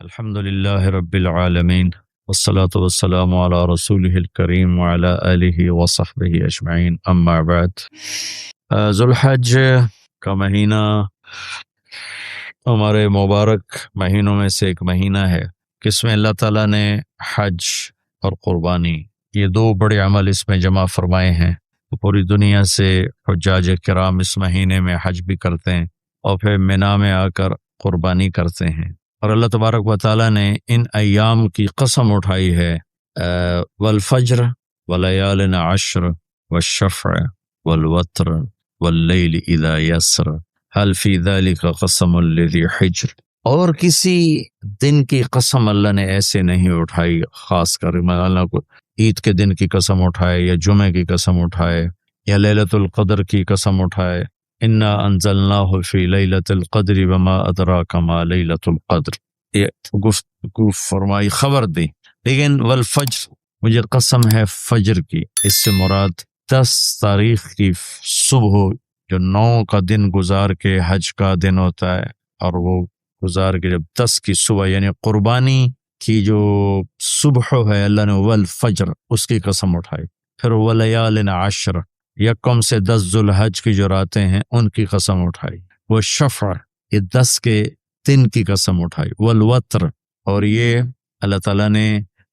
الحمد لله رب العالمين والصلاة والسلام على رسوله الكريم وعلى آله وصحبه أجمعين أما بعد ذو الحج کا مہینہ ہمارے مبارک مہینوں میں سے ایک مہینہ ہے کہ اس میں اللہ تعالیٰ نے حج اور قربانی یہ دو بڑے عمل اس میں جمع فرمائے ہیں۔ پوری دنیا سے حجاج کرام اس مہینے میں حج بھی کرتے ہیں اور پھر مینا میں آ کر قربانی کرتے ہیں، اور اللہ تبارک و تعالیٰ نے ان ایام کی قسم اٹھائی ہے، والفجر ولیال عشر والشفع والوتر واللیل اذا یسر هل فی ذلک قسم لذی حجر۔ اور کسی دن کی قسم اللہ نے ایسے نہیں اٹھائی، خاص کر اللہ کو عید کے دن کی قسم اٹھائے یا جمعے کی قسم اٹھائے یا لیلۃ القدر کی قسم اٹھائے، انا انزلناہ فی لیلۃ القدر وما ادراک ما لیلۃ القدر، یہ گفتگو فرمائی، خبر دی۔ لیکن والفجر، مجھے قسم ہے فجر کی، اس سے مراد 10 تاریخ کی صبح، جو 9 کا دن گزار کے حج کا دن ہوتا ہے، اور وہ گزار کے جب 10 کی صبح یعنی قربانی کی جو صبح ہے، اللہ نے والفجر اس کی قسم اٹھائی۔ پھر ولیال عشر، یکم سے 10 ذوالحج کی جو راتیں ہیں ان کی قسم اٹھائی۔ وہ شفع، یہ 10 کے دن کی قسم اٹھائی۔ والوتر، اور یہ اللہ تعالیٰ نے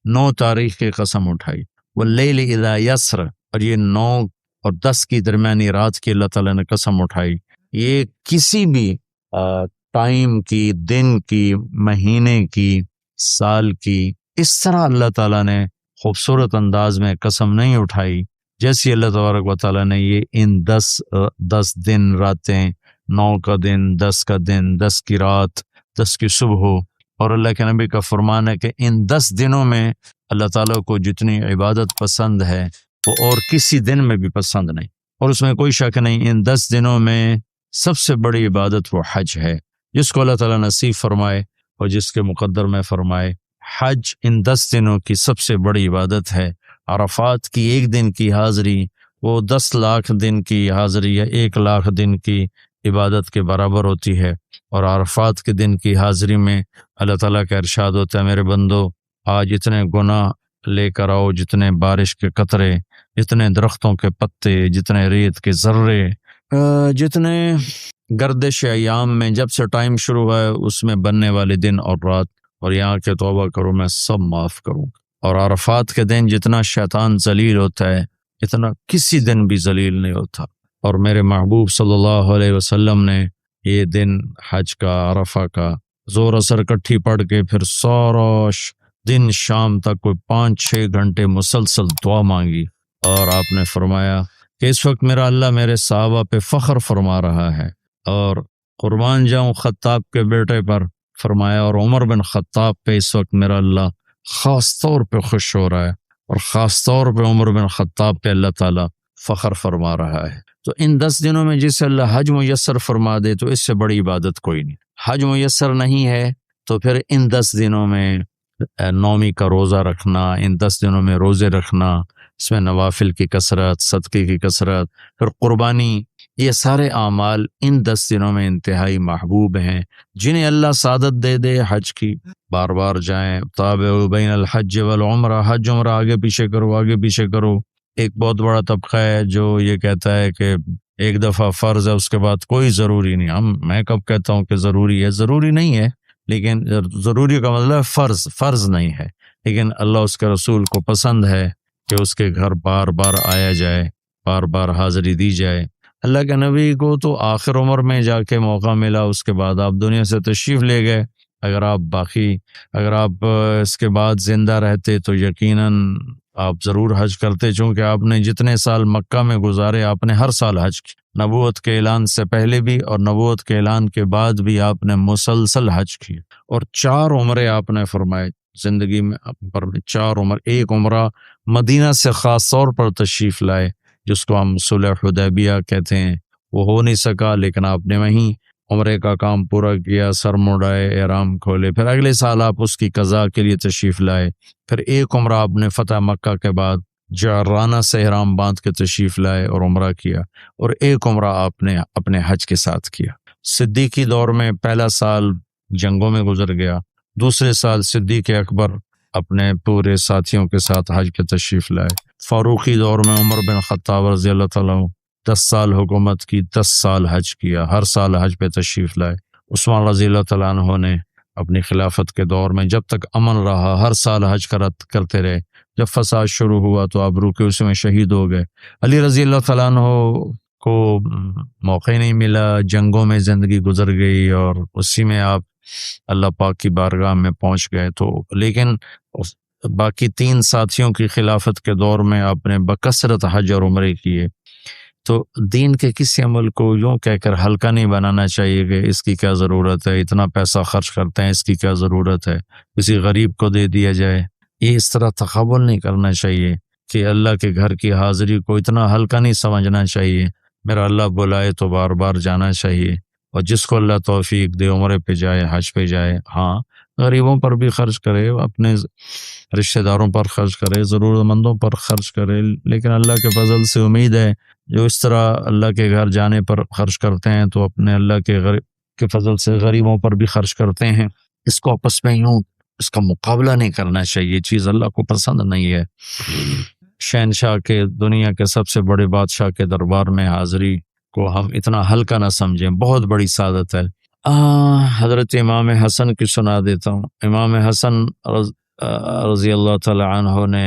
9 تاریخ کی قسم اٹھائی۔ واللیل اذا یسر، اور یہ 9 اور 10 کی درمیانی رات کی اللہ تعالیٰ نے قسم اٹھائی۔ یہ کسی بھی ٹائم کی، دن کی، مہینے کی، سال کی، اس طرح اللہ تعالیٰ نے خوبصورت انداز میں قسم نہیں اٹھائی جیسی اللہ تبارک و تعالیٰ نے یہ ان 10 دن راتیں، 9 کا دن، 10 کا دن، 10 کی رات، 10 کی صبح، اور اللہ کے نبی کا فرمان ہے کہ ان 10 دنوں میں اللہ تعالیٰ کو جتنی عبادت پسند ہے وہ اور کسی دن میں بھی پسند نہیں، اور اس میں کوئی شک نہیں، ان 10 دنوں میں سب سے بڑی عبادت وہ حج ہے، جس کو اللہ تعالیٰ نصیب فرمائے اور جس کے مقدر میں فرمائے۔ حج ان 10 دنوں کی سب سے بڑی عبادت ہے۔ عرفات کی ایک دن کی حاضری وہ 10 لاکھ دن کی حاضری یا 1 لاکھ دن کی عبادت کے برابر ہوتی ہے، اور عرفات کے دن کی حاضری میں اللہ تعالیٰ کا ارشاد ہوتا ہے، میرے بندو آج اتنے گناہ لے کر آؤ، جتنے بارش کے قطرے، جتنے درختوں کے پتے، جتنے ریت کے ذرے، جتنے گردش ایام میں جب سے ٹائم شروع ہوا ہے اس میں بننے والے دن اور رات، اور یہاں کے توبہ کرو، میں سب معاف کروں۔ اور عرفات کے دن جتنا شیطان ذلیل ہوتا ہے اتنا کسی دن بھی ذلیل نہیں ہوتا، اور میرے محبوب صلی اللہ علیہ وسلم نے یہ دن حج کا، عرفہ کا، زور اثر کٹھی پڑھ کے پھر سارا دن شام تک کوئی 5-6 گھنٹے مسلسل دعا مانگی، اور آپ نے فرمایا کہ اس وقت میرا اللہ میرے صحابہ پہ فخر فرما رہا ہے، اور قربان جاؤں خطاب کے بیٹے پر، فرمایا، اور عمر بن خطاب پہ اس وقت میرا اللہ خاص طور پہ خوش ہو رہا ہے، اور خاص طور پہ عمر بن خطاب پہ اللہ تعالیٰ فخر فرما رہا ہے۔ تو ان 10 دنوں میں جسے اللہ حج میسر فرما دے تو اس سے بڑی عبادت کوئی نہیں۔ حج میسر نہیں ہے تو پھر ان 10 دنوں میں نومی کا روزہ رکھنا، ان 10 دنوں میں روزے رکھنا، اس میں نوافل کی کثرت، صدقے کی کثرت، پھر قربانی، یہ سارے اعمال ان 10 دنوں میں انتہائی محبوب ہیں۔ جنہیں اللہ سعادت دے دے حج کی، بار بار جائیں، تابعوا بین الحج والعمرہ، حج عمرہ آگے پیچھے کرو، آگے پیچھے کرو۔ ایک بہت بڑا طبقہ ہے جو یہ کہتا ہے کہ ایک دفعہ فرض ہے اس کے بعد کوئی ضروری نہیں۔ میں کب کہتا ہوں کہ ضروری ہے؟ ضروری نہیں ہے، لیکن ضروری کا مطلب فرض نہیں ہے، لیکن اللہ اس کے رسول کو پسند ہے کہ اس کے گھر بار بار آیا جائے، بار بار حاضری دی جائے۔ اللہ کے نبی کو تو آخر عمر میں جا کے موقع ملا، اس کے بعد آپ دنیا سے تشریف لے گئے۔ اگر آپ اس کے بعد زندہ رہتے تو یقیناً آپ ضرور حج کرتے، چونکہ آپ نے جتنے سال مکہ میں گزارے آپ نے ہر سال حج کی، نبوت کے اعلان سے پہلے بھی اور نبوت کے اعلان کے بعد بھی آپ نے مسلسل حج کیے، اور 4 عمرے آپ نے فرمائے زندگی میں پر 4 عمر۔ ایک عمرہ مدینہ سے خاص طور پر تشریف لائے، جس کو ہم صلح حدیبیہ کہتے ہیں، وہ ہو نہیں سکا، لیکن آپ نے وہیں عمرے کا کام پورا کیا، سر مڑائے، احرام کھولے، پھر اگلے سال آپ اس کی قضاء کے لیے تشریف لائے۔ پھر ایک عمرہ آپ نے فتح مکہ کے بعد جعرانہ سے احرام باندھ کے تشریف لائے اور عمرہ کیا، اور ایک عمرہ آپ نے اپنے حج کے ساتھ کیا۔ صدیقی دور میں پہلا سال جنگوں میں گزر گیا، دوسرے سال صدیق اکبر اپنے پورے ساتھیوں کے ساتھ حج پہ تشریف لائے۔ فاروقی دور میں عمر بن خطاب رضی اللہ تعالیٰ عنہ 10 سال حکومت کی، 10 سال حج کیا، ہر سال حج پہ تشریف لائے۔ عثمان رضی اللہ تعالیٰ عنہ نے اپنی خلافت کے دور میں جب تک امن رہا ہر سال حج کرتے رہے۔ جب فساد شروع ہوا تو آپ رکے، اس میں شہید ہو گئے۔ علی رضی اللہ تعالیٰ عنہ کو موقع نہیں ملا، جنگوں میں زندگی گزر گئی اور اسی میں آپ اللہ پاک کی بارگاہ میں پہنچ گئے۔ تو لیکن باقی 3 ساتھیوں کی خلافت کے دور میں آپ نے بکثرت حج اور عمرے کیے۔ تو دین کے کسی عمل کو یوں کہہ کر ہلکا نہیں بنانا چاہیے کہ اس کی کیا ضرورت ہے، اتنا پیسہ خرچ کرتے ہیں، اس کی کیا ضرورت ہے، کسی غریب کو دے دیا جائے۔ یہ اس طرح تقابل نہیں کرنا چاہیے کہ اللہ کے گھر کی حاضری کو اتنا ہلکا نہیں سمجھنا چاہیے۔ میرا اللہ بلائے تو بار بار جانا چاہیے، اور جس کو اللہ توفیق دے عمرے پہ جائے، حج پہ جائے۔ ہاں، غریبوں پر بھی خرچ کرے، اپنے رشتہ داروں پر خرچ کرے، ضرورت مندوں پر خرچ کرے، لیکن اللہ کے فضل سے امید ہے جو اس طرح اللہ کے گھر جانے پر خرچ کرتے ہیں تو اپنے اللہ کے فضل سے غریبوں پر بھی خرچ کرتے ہیں۔ اس کو آپس میں یوں اس کا مقابلہ نہیں کرنا چاہیے، یہ چیز اللہ کو پسند نہیں ہے۔ شہنشاہ کے، دنیا کے سب سے بڑے بادشاہ کے دربار میں حاضری کو ہم اتنا ہلکا نہ سمجھیں، بہت بڑی سعادت ہے۔ حضرت امام حسن کی سنا دیتا ہوں۔ امام حسن رضی اللہ تعالی عنہ نے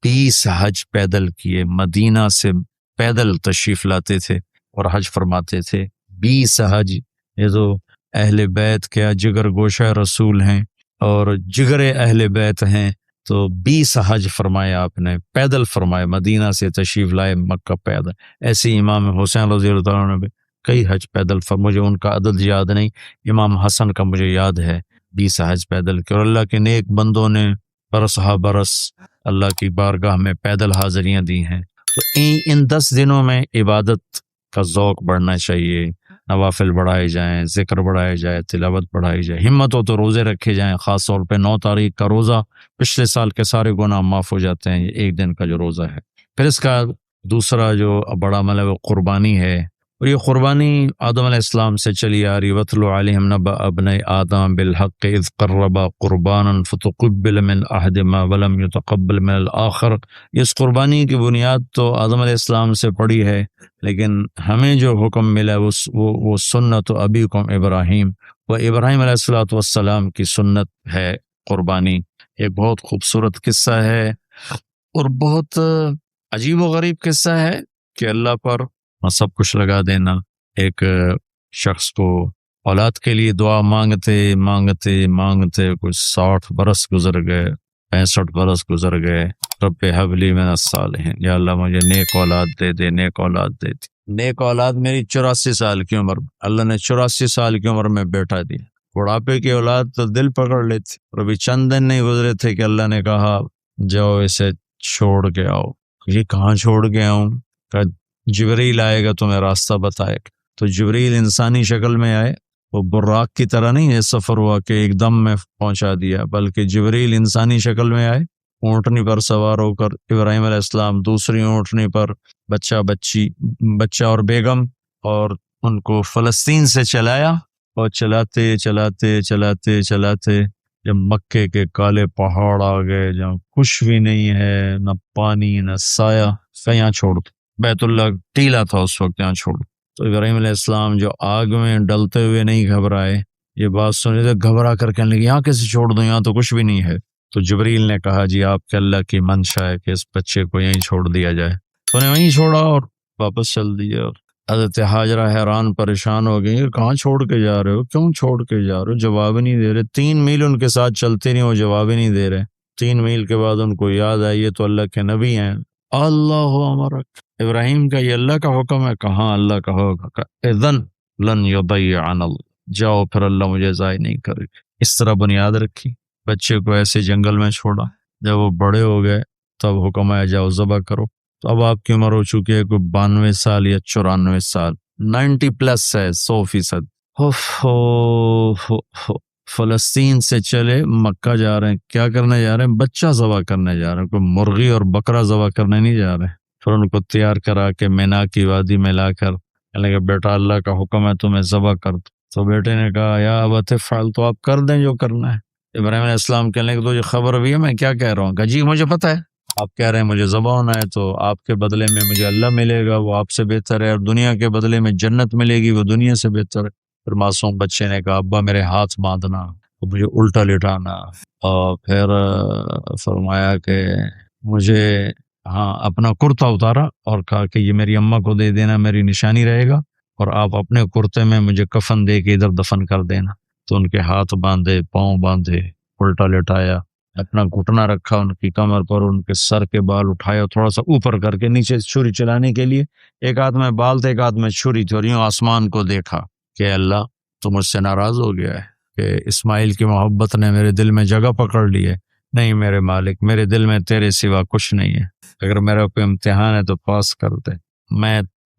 20 حج پیدل کیے، مدینہ سے پیدل تشریف لاتے تھے اور حج فرماتے تھے۔ 20 حج، یہ تو اہل بیت کیا جگر گوشہ رسول ہیں اور جگر اہل بیت ہیں، تو 20 حج فرمائے آپ نے، پیدل فرمائے، مدینہ سے تشریف لائے مکہ پیدل۔ ایسے ہی امام حسین رضی اللہ عنہ نے بھی کئی حج پیدل مجھے ان کا عدد یاد نہیں، امام حسن کا مجھے یاد ہے 20 حج پیدل کے، اور اللہ کے نیک بندوں نے برس ہا برس اللہ کی بارگاہ میں پیدل حاضریاں دی ہیں۔ تو ان 10 دنوں میں عبادت کا ذوق بڑھنا چاہیے، نوافل بڑھائے جائیں، ذکر بڑھائے جائے، تلاوت بڑھائی جائے، ہمت ہو تو روزے رکھے جائیں، خاص طور پہ 9 تاریخ کا روزہ پچھلے سال کے سارے گناہ معاف ہو جاتے ہیں، یہ ایک دن کا جو روزہ ہے۔ پھر اس کا دوسرا جو بڑا عمل ہے وہ قربانی ہے، اور یہ قربانی آدم علیہ السلام سے چلی آ رہی۔ وَاتْلُ عَلَيْهِمْ نَبَأَ ابْنَيْ آدَمَ بِالْحَقِّ إِذْ قَرَّبَا قُرْبَانًا فَتُقُبِّلَ مِنْ أَحَدِهِمَا وَلَمْ يُتَقَبَّلْ مِنَ الْآخَرِ۔ اس قربانی کی بنیاد تو آدم علیہ السلام سے پڑی ہے، لیکن ہمیں جو حکم ملا وہ سنت ابیکم ابراہیم، وہ ابراہیم علیہ السلام کی سنت ہے قربانی۔ ایک بہت خوبصورت قصہ ہے اور بہت عجیب و غریب قصہ ہے کہ اللہ پر سب کچھ لگا دینا۔ ایک شخص کو اولاد کے لیے دعا مانگتے مانگتے مانگتے کچھ 60 برس گزر گئے، 65 برس گزر گئے۔ رب ہب لی من الصالحین، یا اللہ مجھے نیک اولاد دے دے، نیک اولاد دے دی۔ نیک اولاد میری 84 سال کی عمر، اللہ نے 84 سال کی عمر میں بیٹا دیا۔ بڑھاپے کی اولاد تو دل پکڑ لیتی، اور ابھی چند دن نہیں گزرے تھے کہ اللہ نے کہا جاؤ اسے چھوڑ کے آؤ۔ یہ کہاں چھوڑ کے آؤں؟ کہ جبریل آئے گا تمہیں راستہ بتائے گا۔ تو جبریل انسانی شکل میں آئے، وہ براق کی طرح نہیں یہ سفر ہوا کہ ایک دم میں پہنچا دیا، بلکہ جبریل انسانی شکل میں آئے، اونٹنی پر سوار ہو کر ابراہیم علیہ السلام دوسری اونٹنی پر، بچہ اور بیگم، اور ان کو فلسطین سے چلایا، اور چلاتے چلاتے چلاتے چلاتے جب مکے کے کالے پہاڑ آ گئے جہاں کچھ بھی نہیں ہے، نہ پانی نہ سایہ، یہاں چھوڑ دو۔ بیت اللہ ٹیلا تھا اس وقت، یہاں چھوڑ دو۔ تو ابراہیم علیہ السلام جو آگ میں ڈلتے ہوئے نہیں گھبرائے، یہ بات سنی تو گھبرا کر کہنے لگے یہاں کیسے چھوڑ دوں، یہاں تو کچھ بھی نہیں ہے۔ تو جبریل نے کہا جی آپ کے اللہ کی منشا ہے کہ اس بچے کو یہیں چھوڑ دیا جائے۔ تو انہیں وہیں چھوڑا اور واپس چل دیا۔ اور حضرت ہاجرہ حیران پریشان ہو گئی، کہاں چھوڑ کے جا رہے ہو، کیوں چھوڑ کے جا رہے ہو؟ جواب نہیں دے رہے۔ 3 میل ان کے ساتھ چلتے نہیں، وہ جواب ہی نہیں دے رہے۔ 3 میل کے بعد ان کو یاد آئی یہ تو اللہ کے نبی ہیں۔ اللہ امرک، ابراہیم کا یہ اللہ کا حکم ہے؟ کہاں اللہ کا حکم؟ اذن لن یضیعنا اللہ، جاؤ پھر اللہ مجھے ضائع نہیں کرے گا۔ اس طرح بنیاد رکھی، بچے کو ایسے جنگل میں چھوڑا۔ جب وہ بڑے ہو گئے تب حکم آیا جاؤ ذبح کرو۔ تو اب آپ کی عمر ہو چکی ہے کوئی 92 سال یا 94 سال، 90 پلس ہے، 100%۔ فلسطین سے چلے مکہ جا رہے ہیں، کیا کرنے جا رہے ہیں؟ بچہ ذبح کرنے جا رہے ہیں، کوئی مرغی اور بکرا ذبح کرنے نہیں جا رہے ہیں۔ پھر ان کو تیار کرا کے مینا کی وادی میں لا کر کہنے لگا بیٹا اللہ کا حکم ہے تمہیں ذبح کر دو۔ تو بیٹے نے کہا یا ابت افعل، تو آپ کر دیں جو کرنا ہے۔ ابراہیم علیہ السلام کہنے لگے تو یہ خبر بھی ہے میں کیا کہہ رہا ہوں؟ کہا جی مجھے پتہ ہے، آپ کہہ رہے ہیں مجھے ذبح ہونا ہے تو آپ کے بدلے میں مجھے اللہ ملے گا، وہ آپ سے بہتر ہے، اور دنیا کے بدلے میں جنت ملے گی، وہ دنیا سے بہتر ہے۔ پھر معصوم بچے نے کہا ابا میرے ہاتھ باندھنا، تو مجھے الٹا لٹانا، اور پھر فرمایا کہ مجھے ہاں اپنا کرتا اتارا اور کہا کہ یہ میری اماں کو دے دینا، میری نشانی رہے گا، اور آپ اپنے کرتے میں مجھے کفن دے کے ادھر دفن کر دینا۔ تو ان کے ہاتھ باندھے، پاؤں باندھے، الٹا لٹایا، اپنا گھٹنا رکھا ان کی کمر پر، ان کے سر کے بال اٹھایا تھوڑا سا اوپر کر کے نیچے چھری چلانے کے لیے، ایک ہاتھ میں بال تھے ایک ہاتھ میں چھری تھی، اور یوں آسمان کو دیکھا کہ اللہ تو مجھ سے ناراض ہو گیا ہے کہ اسماعیل کی محبت نے میرے دل میں جگہ پکڑ لی ہے؟ نہیں میرے مالک، میرے دل میں تیرے سوا کچھ نہیں ہے، اگر میرا کوئی امتحان ہے تو پاس کر دے،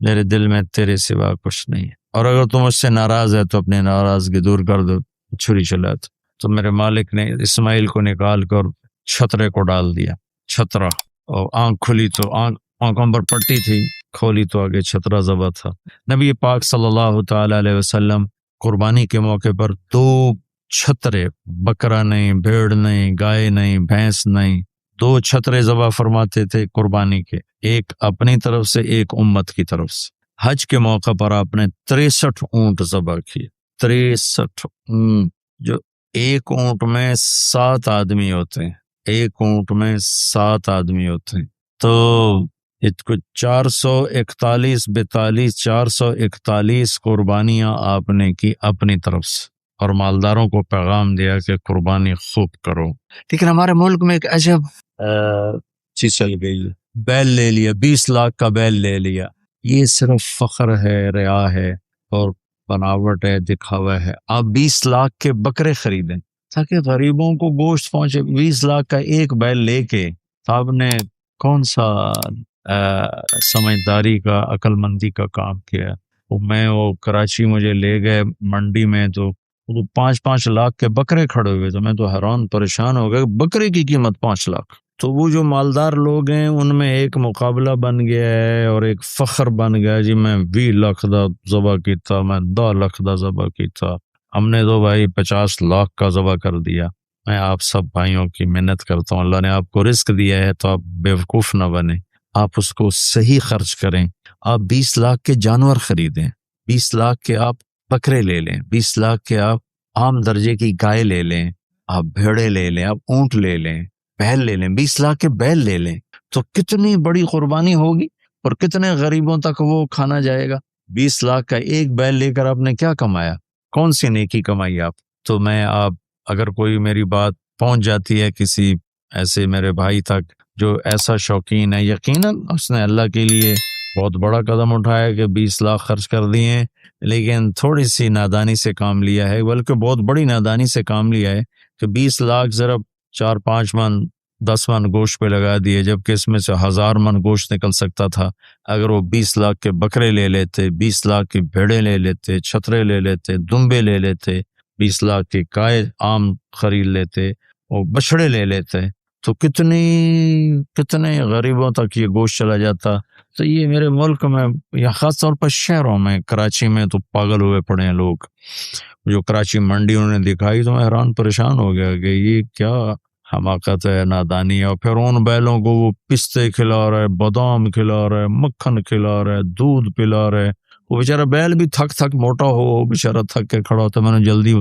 میرے دل میں تیرے سوا کچھ نہیں ہے، اور اگر تم مجھ سے ناراض ہے تو اپنی ناراضگی دور کر دو، چھری چلا تو میرے مالک نے اسماعیل کو نکال کر چھترے کو ڈال دیا، چھترا، اور آنکھ کھلی تو آنکھوں پر پٹی تھی، کھولی تو آگے چھترا ذبح تھا۔ نبی پاک صلی اللہ تعالی علیہ وسلم قربانی کے موقع پر 2 چھترے، بکرا نہیں، بھیڑ نہیں، گائے نہیں، بھینس نہیں، 2 چھترے ذبح فرماتے تھے قربانی کے، ایک اپنی طرف سے ایک امت کی طرف سے۔ حج کے موقع پر آپ نے 63 اونٹ ذبح کیے، 63 اونٹ، جو ایک اونٹ میں 7 آدمی ہوتے ہیں، ایک اونٹ میں 7 آدمی ہوتے ہیں، تو اس کو 441 42 441 قربانیاں آپ نے کی اپنی طرف سے، اور مالداروں کو پیغام دیا کہ قربانی خوب کرو۔ لیکن ہمارے ملک میں ایک عجب چیز چل گئی، بیل لے لیا، 20 لاکھ کا بیل لے لیا، یہ صرف فخر ہے، ریا ہے، اور بناوٹ ہے، دکھاوا ہے۔ آپ 20 لاکھ کے بکرے خریدیں تاکہ غریبوں کو گوشت پہنچے، 20 لاکھ کا ایک بیل لے کے آپ نے کون سا سمجھداری کا، عقل مندی کا کام کیا؟ وہ کراچی مجھے لے گئے منڈی میں، تو 5-5 لاکھ کے بکرے کھڑے ہوئے، تو میں تو حیران پریشان ہو گیا، بکرے کی قیمت 5 لاکھ۔ تو وہ جو مالدار لوگ ہیں ان میں ایک مقابلہ بن گیا ہے اور ایک فخر بن گیا، جی میں 20 لاکھ دا ذبح کیتا، میں 10 لاکھ دا ذبح کیتا، ہم نے تو بھائی 50 لاکھ کا ذبح کر دیا۔ میں آپ سب بھائیوں کی محنت کرتا ہوں، اللہ نے آپ کو رزق دیا ہے تو آپ بیوقوف نہ بنیں، آپ اس کو صحیح خرچ کریں۔ آپ 20 لاکھ کے جانور خریدیں، 20 لاکھ کے آپ بکرے لے لیں، 20 لاکھ کے آپ عام درجے کی گائے لے لیں، آپ بھیڑے لے لیں، آپ اونٹ لے لیں، بیل لے لیں، 20 لاکھ کے بیل لے لیں، تو کتنی بڑی قربانی ہوگی اور کتنے غریبوں تک وہ کھانا جائے گا۔ 20 لاکھ کا ایک بیل لے کر آپ نے کیا کمایا؟ کون سی نیکی کمائی آپ؟ تو میں آپ اگر کوئی میری بات پہنچ جاتی ہے کسی ایسے میرے بھائی تک جو ایسا شوقین ہے، یقیناً اس نے اللہ کے لیے بہت بڑا قدم اٹھایا کہ 20 لاکھ خرچ کر دیے، لیکن تھوڑی سی نادانی سے کام لیا ہے، بلکہ بہت بڑی نادانی سے کام لیا ہے کہ 20 لاکھ ضرب 4-5 من 10 من گوشت پہ لگا دیے، جبکہ اس میں سے 1000 من گوشت نکل سکتا تھا اگر وہ 20 لاکھ کے بکرے لے لیتے، 20 لاکھ کی بھیڑیں لے لیتے، چھترے لے لیتے، دمبے لے لیتے، 20 لاکھ کی گائے عام خرید لیتے، اور بچڑے لے لیتے، تو کتنے غریبوں تک یہ گوشت چلا جاتا۔ تو یہ میرے ملک میں یا خاص طور پر شہروں میں، کراچی میں تو پاگل ہوئے پڑے ہیں لوگ، جو کراچی منڈی انہوں نے دکھائی تو میں حیران پریشان ہو گیا کہ یہ کیا حماقت ہے، نادانی ہے۔ اور پھر ان بیلوں کو وہ پستے کھلا رہا ہے، بادام کھلا رہا ہے، مکھن کھلا رہا ہے، دودھ پلا رہا ہے، وہ بیچارہ بیل بھی تھک موٹا ہو، وہ بیچارہ تھک کے کھڑا ہوتا ہے، میں نے جلدی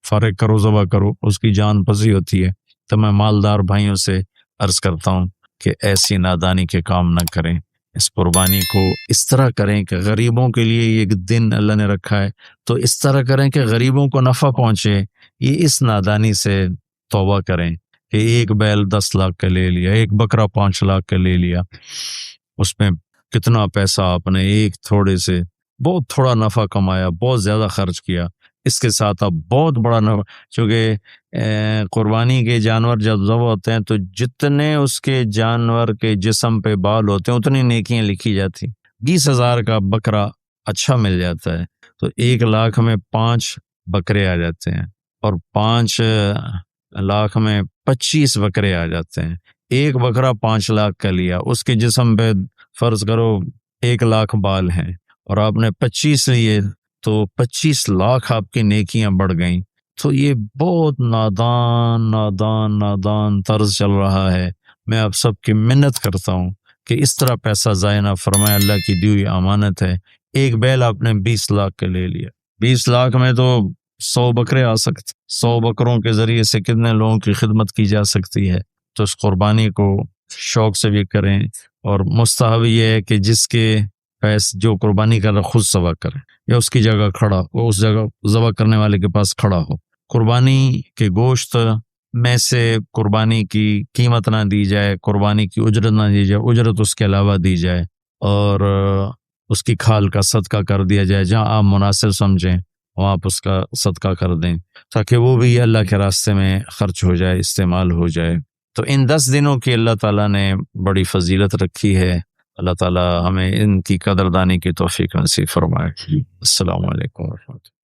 فارغ کرو، ذبح کرو، اس کی جان پسی ہوتی ہے۔ تو میں مالدار بھائیوں سے عرض کرتا ہوں کہ ایسی نادانی کے کام نہ کریں، اس قربانی کو اس طرح کریں کہ غریبوں کے لیے ایک دن اللہ نے رکھا ہے تو اس طرح کریں کہ غریبوں کو نفع پہنچے۔ یہ اس نادانی سے توبہ کریں کہ ایک بیل 10 لاکھ کا لے لیا، ایک بکرا 5 لاکھ کا لے لیا، اس میں کتنا پیسہ آپ نے ایک تھوڑے سے بہت تھوڑا نفع کمایا، بہت زیادہ خرچ کیا، اس کے ساتھ آپ بہت بڑا نفع، چونکہ قربانی کے جانور جب ذبح ہوتے ہیں تو جتنے اس کے جانور کے جسم پہ بال ہوتے ہیں اتنی نیکیاں لکھی جاتی۔ 20,000 کا بکرا اچھا مل جاتا ہے تو 1 لاکھ میں 5 بکرے آ جاتے ہیں، اور 5 لاکھ میں 25 بکرے آ جاتے ہیں۔ ایک بکرا 5 لاکھ کا لیا، اس کے جسم پہ فرض کرو 1 لاکھ بال ہیں، اور آپ نے 25 لیے تو 25 لاکھ آپ کی نیکیاں بڑھ گئیں۔ تو یہ بہت نادان طرز چل رہا ہے۔ میں آپ سب کی منت کرتا ہوں کہ اس طرح پیسہ ضائع نہ فرمائے، اللہ کی دی ہوئی امانت ہے۔ ایک بیل آپ نے 20 لاکھ کے لے لیا، 20 لاکھ میں تو 100 بکرے آ سکتے، 100 بکروں کے ذریعے سے کتنے لوگوں کی خدمت کی جا سکتی ہے۔ تو اس قربانی کو شوق سے بھی کریں، اور مستحب یہ ہے کہ جس کے پیسے جو قربانی کر رہا خود ذبح کرے، یا اس کی جگہ کھڑا، وہ اس جگہ ذبح کرنے والے کے پاس کھڑا ہو۔ قربانی کے گوشت میں سے قربانی کی قیمت نہ دی جائے، قربانی کی اجرت نہ دی جائے، اجرت اس کے علاوہ دی جائے، اور اس کی کھال کا صدقہ کر دیا جائے۔ جہاں آپ مناسب سمجھیں وہاں آپ اس کا صدقہ کر دیں، تاکہ وہ بھی اللہ کے راستے میں خرچ ہو جائے، استعمال ہو جائے۔ تو ان 10 دنوں کی اللہ تعالیٰ نے بڑی فضیلت رکھی ہے۔ اللہ تعالیٰ ہمیں ان کی قدردانی کی توفیق نصیب فرمائے۔ السلام علیکم ورحمۃ اللہ۔